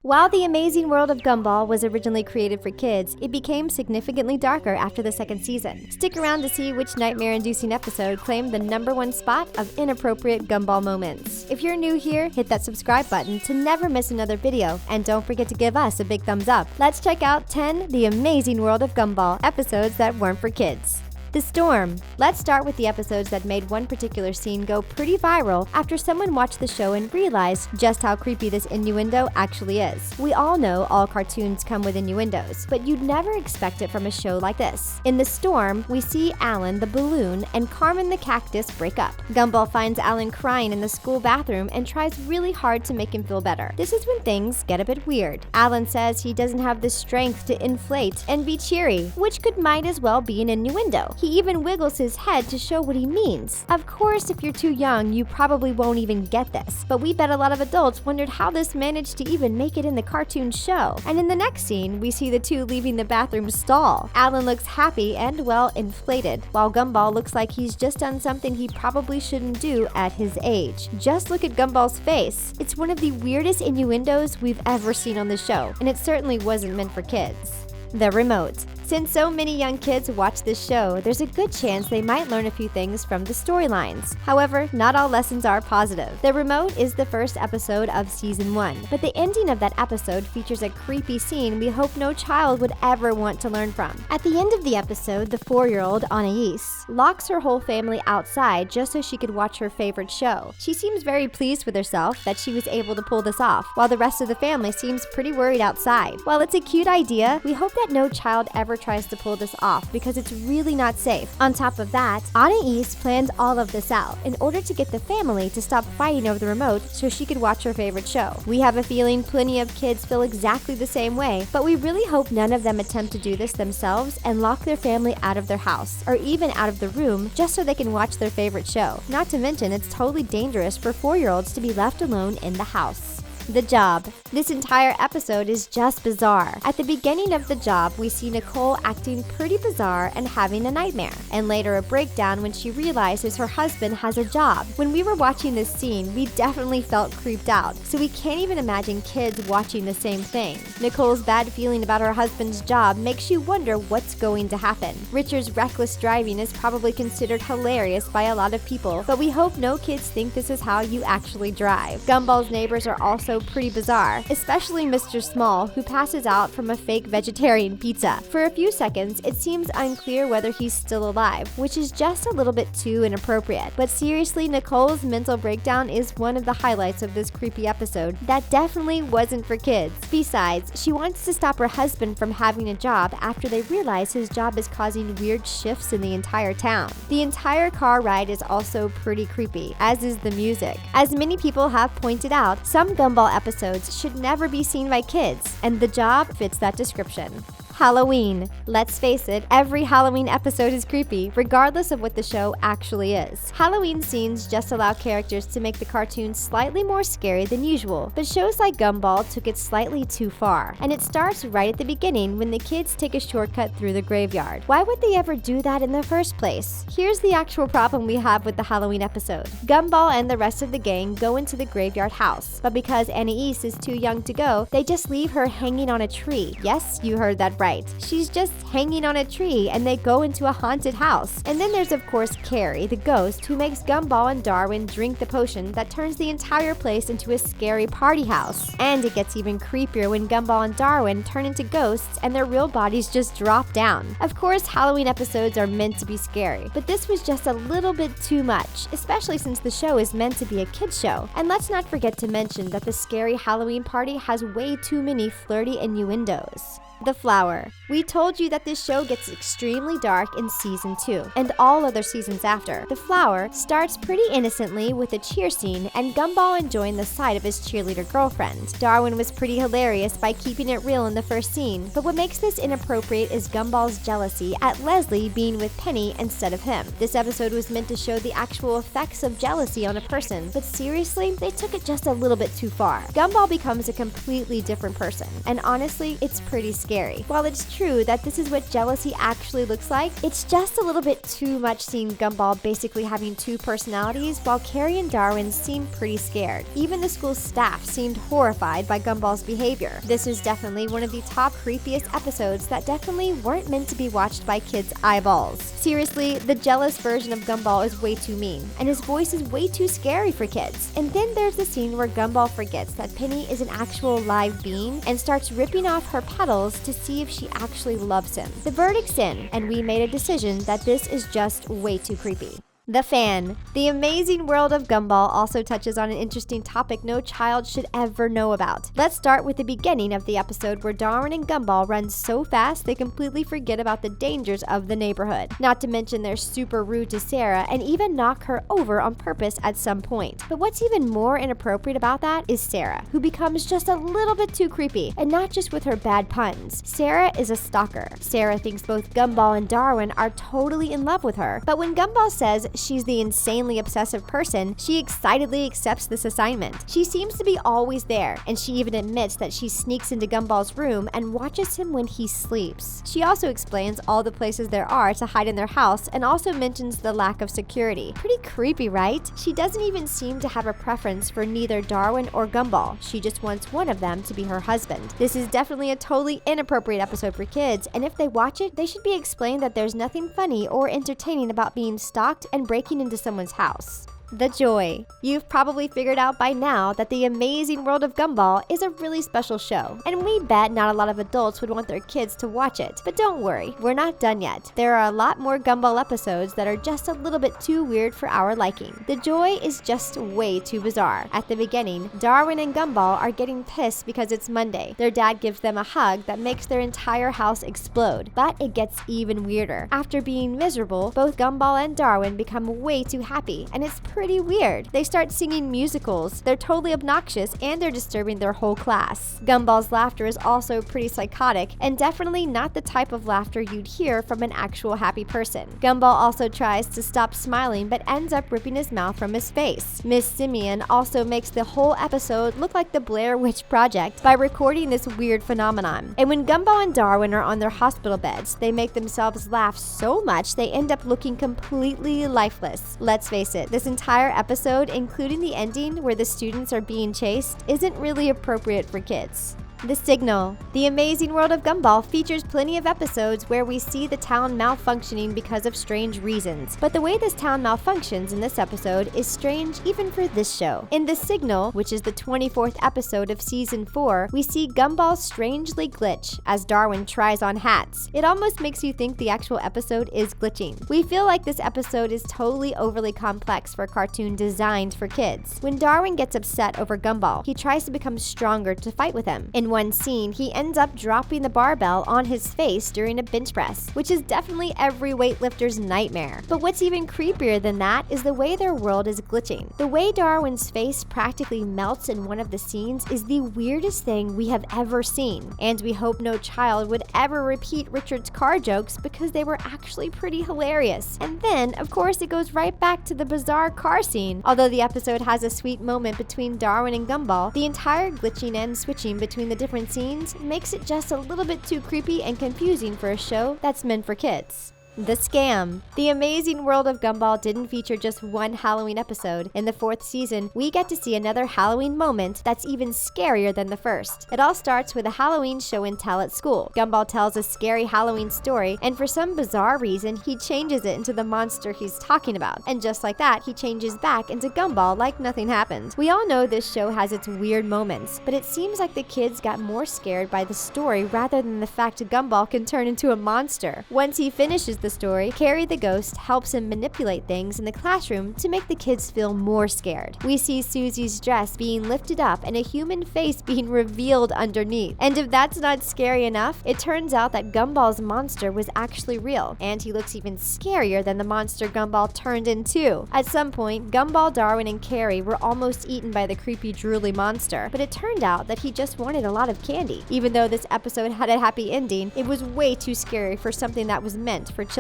While the Amazing World of Gumball was originally created for kids, it became significantly darker after the second season. Stick around to see which nightmare-inducing episode claimed the #1 spot of inappropriate Gumball moments. If you're new here, hit that subscribe button to never miss another video, and don't forget to give us a big thumbs up. Let's check out 10 The Amazing World of Gumball episodes that weren't for kids. The Storm. Let's start with the episodes that made one particular scene go pretty viral after someone watched the show and realized just how creepy this innuendo actually is. We all know all cartoons come with innuendos, but you'd never expect it from a show like this. In The Storm, we see Alan the balloon and Carmen the cactus break up. Gumball finds Alan crying in the school bathroom and tries really hard to make him feel better. This is when things get a bit weird. Alan says he doesn't have the strength to inflate and be cheery, which might as well be an innuendo. He even wiggles his head to show what he means. Of course, if you're too young, you probably won't even get this, but we bet a lot of adults wondered how this managed to even make it in the cartoon show. And in the next scene, we see the two leaving the bathroom stall. Alan looks happy and, well, inflated, while Gumball looks like he's just done something he probably shouldn't do at his age. Just look at Gumball's face. It's one of the weirdest innuendos we've ever seen on the show, and it certainly wasn't meant for kids. The Remote. Since so many young kids watch this show, there's a good chance they might learn a few things from the storylines. However, not all lessons are positive. The Remote is the first episode of Season 1, but the ending of that episode features a creepy scene we hope no child would ever want to learn from. At the end of the episode, the 4-year-old Anais locks her whole family outside just so she could watch her favorite show. She seems very pleased with herself that she was able to pull this off, while the rest of the family seems pretty worried outside. While it's a cute idea, we hope that no child ever tries to pull this off because it's really not safe. On top of that, Anais planned all of this out in order to get the family to stop fighting over the remote so she could watch her favorite show. We have a feeling plenty of kids feel exactly the same way, but we really hope none of them attempt to do this themselves and lock their family out of their house or even out of the room just so they can watch their favorite show. Not to mention, it's totally dangerous for 4-year-olds to be left alone in the house. The Job. This entire episode is just bizarre. At the beginning of The Job, we see Nicole acting pretty bizarre and having a nightmare, and later a breakdown when she realizes her husband has a job. When we were watching this scene, we definitely felt creeped out, so we can't even imagine kids watching the same thing. Nicole's bad feeling about her husband's job makes you wonder what's going to happen. Richard's reckless driving is probably considered hilarious by a lot of people, but we hope no kids think this is how you actually drive. Gumball's neighbors are also pretty bizarre, especially Mr. Small, who passes out from a fake vegetarian pizza. For a few seconds, it seems unclear whether he's still alive, which is just a little bit too inappropriate. But seriously, Nicole's mental breakdown is one of the highlights of this creepy episode that definitely wasn't for kids. Besides, she wants to stop her husband from having a job after they realize his job is causing weird shifts in the entire town. The entire car ride is also pretty creepy, as is the music. As many people have pointed out, some Gumball episodes should never be seen by kids, and The Job fits that description. Halloween. Let's face it, every Halloween episode is creepy, regardless of what the show actually is. Halloween scenes just allow characters to make the cartoon slightly more scary than usual, but shows like Gumball took it slightly too far. And it starts right at the beginning when the kids take a shortcut through the graveyard. Why would they ever do that in the first place? Here's the actual problem we have with the Halloween episode. Gumball and the rest of the gang go into the graveyard house, but because Anais is too young to go, they just leave her hanging on a tree. Yes, you heard that right. She's just hanging on a tree and they go into a haunted house. And then there's of course Carrie, the ghost, who makes Gumball and Darwin drink the potion that turns the entire place into a scary party house. And it gets even creepier when Gumball and Darwin turn into ghosts and their real bodies just drop down. Of course, Halloween episodes are meant to be scary, but this was just a little bit too much, especially since the show is meant to be a kids show. And let's not forget to mention that the scary Halloween party has way too many flirty innuendos. The Flower. We told you that this show gets extremely dark in Season 2, and all other seasons after. The Flower starts pretty innocently with a cheer scene and Gumball enjoying the sight of his cheerleader girlfriend. Darwin was pretty hilarious by keeping it real in the first scene, but what makes this inappropriate is Gumball's jealousy at Leslie being with Penny instead of him. This episode was meant to show the actual effects of jealousy on a person, but seriously, they took it just a little bit too far. Gumball becomes a completely different person, and honestly, it's pretty scary. While it's true that this is what jealousy actually looks like, it's just a little bit too much seeing Gumball basically having two personalities while Carrie and Darwin seem pretty scared. Even the school staff seemed horrified by Gumball's behavior. This was definitely one of the top creepiest episodes that definitely weren't meant to be watched by kids' eyeballs. Seriously, the jealous version of Gumball is way too mean, and his voice is way too scary for kids. And then there's the scene where Gumball forgets that Penny is an actual live being and starts ripping off her petals to see if she actually loves him. The verdict's in, and we made a decision that this is just way too creepy. The Fan. The Amazing World of Gumball also touches on an interesting topic no child should ever know about. Let's start with the beginning of the episode where Darwin and Gumball run so fast they completely forget about the dangers of the neighborhood. Not to mention they're super rude to Sarah and even knock her over on purpose at some point. But what's even more inappropriate about that is Sarah, who becomes just a little bit too creepy, and not just with her bad puns. Sarah is a stalker. Sarah thinks both Gumball and Darwin are totally in love with her, but when Gumball says she's the insanely obsessive person, she excitedly accepts this assignment. She seems to be always there, and she even admits that she sneaks into Gumball's room and watches him when he sleeps. She also explains all the places there are to hide in their house and also mentions the lack of security. Pretty creepy, right? She doesn't even seem to have a preference for neither Darwin or Gumball. She just wants one of them to be her husband. This is definitely a totally inappropriate episode for kids, and if they watch it, they should be explained that there's nothing funny or entertaining about being stalked and breaking into someone's house. The Joy. You've probably figured out by now that The Amazing World of Gumball is a really special show, and we bet not a lot of adults would want their kids to watch it. But don't worry, we're not done yet. There are a lot more Gumball episodes that are just a little bit too weird for our liking. The Joy is just way too bizarre. At the beginning, Darwin and Gumball are getting pissed because it's Monday. Their dad gives them a hug that makes their entire house explode, but it gets even weirder. After being miserable, both Gumball and Darwin become way too happy, and it's pretty weird. They start singing musicals, they're totally obnoxious, and they're disturbing their whole class. Gumball's laughter is also pretty psychotic, and definitely not the type of laughter you'd hear from an actual happy person. Gumball also tries to stop smiling, but ends up ripping his mouth from his face. Miss Simeon also makes the whole episode look like the Blair Witch Project by recording this weird phenomenon. And when Gumball and Darwin are on their hospital beds, they make themselves laugh so much they end up looking completely lifeless. Let's face it, this entire episode, including the ending where the students are being chased, isn't really appropriate for kids. The Signal. The Amazing World of Gumball features plenty of episodes where we see the town malfunctioning because of strange reasons. But the way this town malfunctions in this episode is strange even for this show. In The Signal, which is the 24th episode of Season 4, we see Gumball strangely glitch as Darwin tries on hats. It almost makes you think the actual episode is glitching. We feel like this episode is totally overly complex for a cartoon designed for kids. When Darwin gets upset over Gumball, he tries to become stronger to fight with him. In one scene, he ends up dropping the barbell on his face during a bench press, which is definitely every weightlifter's nightmare. But what's even creepier than that is the way their world is glitching. The way Darwin's face practically melts in one of the scenes is the weirdest thing we have ever seen, and we hope no child would ever repeat Richard's car jokes because they were actually pretty hilarious. And then, of course, it goes right back to the bizarre car scene. Although the episode has a sweet moment between Darwin and Gumball, the entire glitching and switching between the different scenes makes it just a little bit too creepy and confusing for a show that's meant for kids. The Scam. The Amazing World of Gumball didn't feature just one Halloween episode. In the 4th season, we get to see another Halloween moment that's even scarier than the first. It all starts with a Halloween show and tell at school. Gumball tells a scary Halloween story, and for some bizarre reason, he changes it into the monster he's talking about. And just like that, he changes back into Gumball like nothing happened. We all know this show has its weird moments, but it seems like the kids got more scared by the story rather than the fact Gumball can turn into a monster. Once he finishes the story, Carrie the ghost helps him manipulate things in the classroom to make the kids feel more scared. We see Susie's dress being lifted up and a human face being revealed underneath. And if that's not scary enough, it turns out that Gumball's monster was actually real, and he looks even scarier than the monster Gumball turned into. At some point, Gumball, Darwin, and Carrie were almost eaten by the creepy drooly monster, but it turned out that he just wanted a lot of candy. Even though this episode had a happy ending, it was way too scary for something that was meant for children.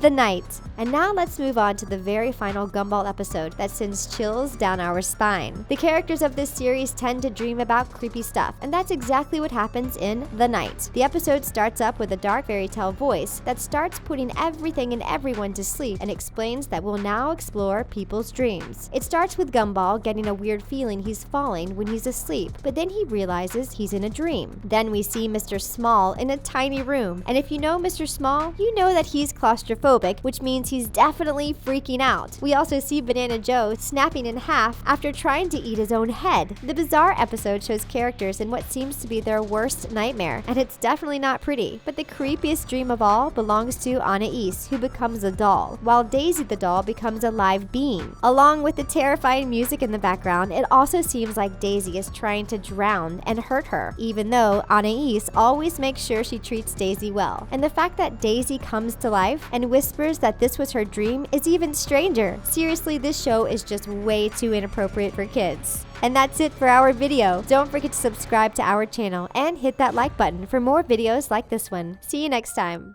The night. And now let's move on to the very final Gumball episode that sends chills down our spine. The characters of this series tend to dream about creepy stuff, and that's exactly what happens in The Night. The episode starts up with a dark fairy tale voice that starts putting everything and everyone to sleep and explains that we'll now explore people's dreams. It starts with Gumball getting a weird feeling he's falling when he's asleep, but then he realizes he's in a dream. Then we see Mr. Small in a tiny room, and if you know Mr. Small, you know that he's claustrophobic, which means he's definitely freaking out. We also see Banana Joe snapping in half after trying to eat his own head. The bizarre episode shows characters in what seems to be their worst nightmare, and it's definitely not pretty. But the creepiest dream of all belongs to Anais, who becomes a doll, while Daisy the doll becomes a live being. Along with the terrifying music in the background, it also seems like Daisy is trying to drown and hurt her, even though Anais always makes sure she treats Daisy well. And the fact that Daisy comes to life and whispers that this was her dream is even stranger. Seriously, this show is just way too inappropriate for kids. And that's it for our video. Don't forget to subscribe to our channel and hit that like button for more videos like this one. See you next time.